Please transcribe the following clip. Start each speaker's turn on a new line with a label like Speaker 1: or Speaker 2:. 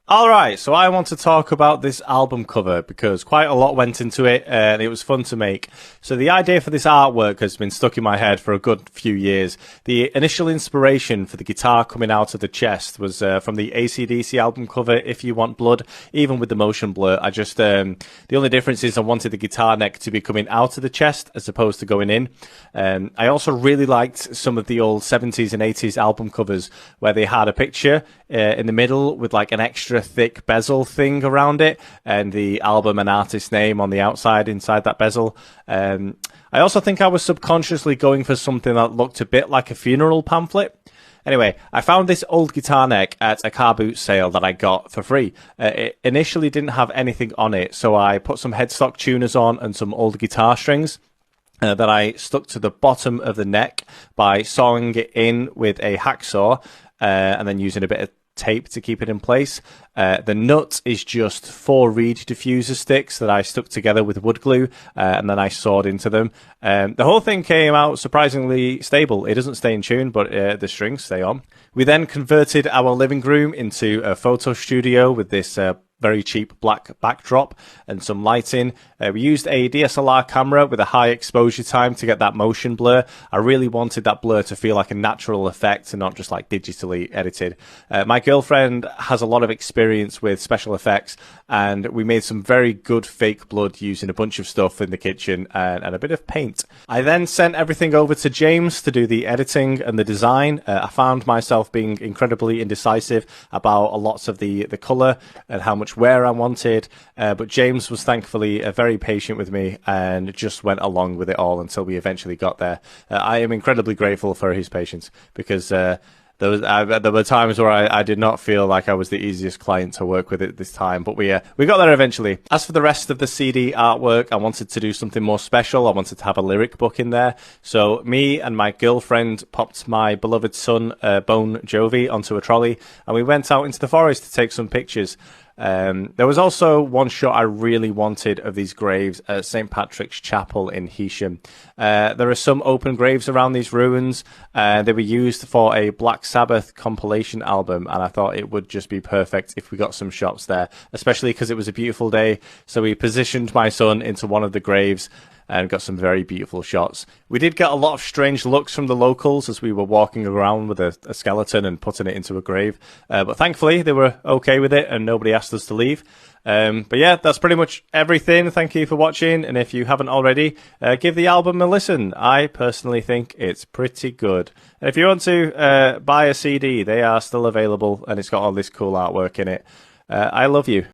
Speaker 1: All right, so I want to talk about this album cover because quite a lot went into it and it was fun to make. So the idea for this artwork has been stuck in my head for a good few years. The initial inspiration for the guitar coming out of the chest was from the AC/DC album cover, If You Want Blood, even with the motion blur. The only difference is I wanted the guitar neck to be coming out of the chest as opposed to going in. I also really liked some of the old 70s and 80s album covers where they had a picture in the middle with like an extra thick bezel thing around it and the album and artist name on the outside inside that bezel. I also think I was subconsciously going for something that looked a bit like a funeral pamphlet. Anyway, I found this old guitar neck at a car boot sale that I got for free. It initially didn't have anything on it, so I put some headstock tuners on and some old guitar strings. That I stuck to the bottom of the neck by sawing it in with a hacksaw and then using a bit of tape to keep it in place. The nut is just 4 reed diffuser sticks that I stuck together with wood glue and then I sawed into them. The whole thing came out surprisingly stable. It doesn't stay in tune, but the strings stay on. We then converted our living room into a photo studio with this very cheap black backdrop and some lighting. We used a DSLR camera with a high exposure time to get that motion blur. I really wanted that blur to feel like a natural effect and not just like digitally edited. My girlfriend has a lot of experience with special effects and we made some very good fake blood using a bunch of stuff in the kitchen and a bit of paint. I then sent everything over to James to do the editing and the design. I found myself being incredibly indecisive about lots of the colour and how much wear I wanted, but James was thankfully very patient with me and just went along with it all until we eventually got there. I am incredibly grateful for his patience because there were times where I did not feel like I was the easiest client to work with at this time, but we got there eventually. As for the rest of the CD artwork, I wanted to do something more special. I wanted to have a lyric book in there. So me and my girlfriend popped my beloved son, Bon Jovi, onto a trolley, and we went out into the forest to take some pictures. There was also one shot I really wanted of these graves at St. Patrick's Chapel in Heysham. There are some open graves around these ruins. They were used for a Black Sabbath compilation album, and I thought it would just be perfect if we got some shots there, especially because it was a beautiful day. So we positioned my son into one of the graves and got some very beautiful shots. We did get a lot of strange looks from the locals as we were walking around with a skeleton and putting it into a grave. But thankfully, they were okay with it and nobody asked us to leave. But yeah, that's pretty much everything. Thank you for watching. And if you haven't already, give the album a listen. I personally think it's pretty good. And if you want to buy a CD, they are still available and it's got all this cool artwork in it. I love you.